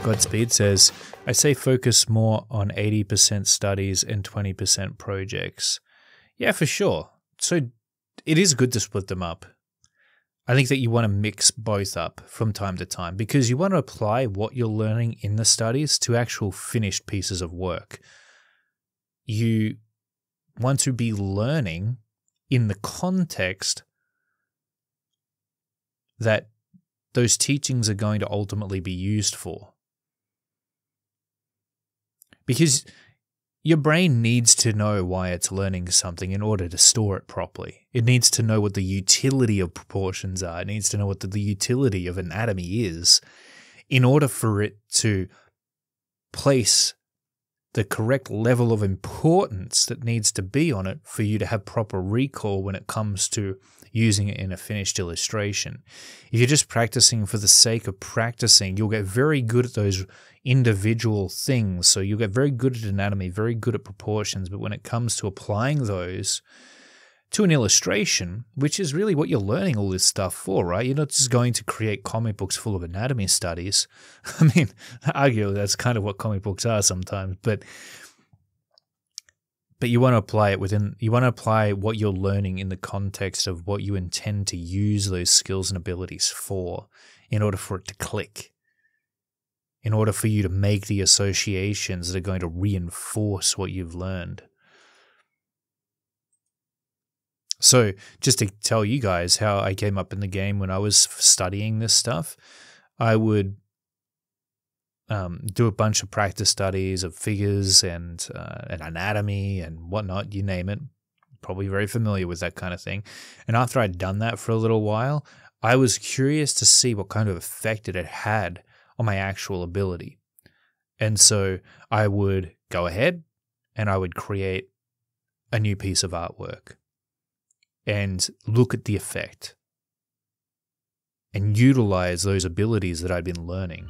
Godspeed says, I say focus more on 80% studies and 20% projects. Yeah, for sure. So it is good to split them up. I think that you want to mix both up from time to time because you want to apply what you're learning in the studies to actual finished pieces of work. You want to be learning in the context that those teachings are going to ultimately be used for. Because your brain needs to know why it's learning something in order to store it properly. It needs to know what the utility of proportions are. It needs to know what the utility of anatomy is in order for it to place the correct level of importance that needs to be on it for you to have proper recall when it comes to using it in a finished illustration. If you're just practicing for the sake of practicing, you'll get very good at those individual things. So you'll get very good at anatomy, very good at proportions, but when it comes to applying those to an illustration, which is really what you're learning all this stuff for, right? You're not just going to create comic books full of anatomy studies. I mean, arguably that's kind of what comic books are sometimes, but you want to apply it you want to apply what you're learning in the context of what you intend to use those skills and abilities for in order for it to click, in order for you to make the associations that are going to reinforce what you've learned. So just to tell you guys how I came up in the game when I was studying this stuff, I would do a bunch of practice studies of figures and anatomy and whatnot, you name it. Probably very familiar with that kind of thing. And after I'd done that for a little while, I was curious to see what kind of effect it had on my actual ability. And so I would go ahead and I would create a new piece of artwork and look at the effect and utilize those abilities that I'd been learning.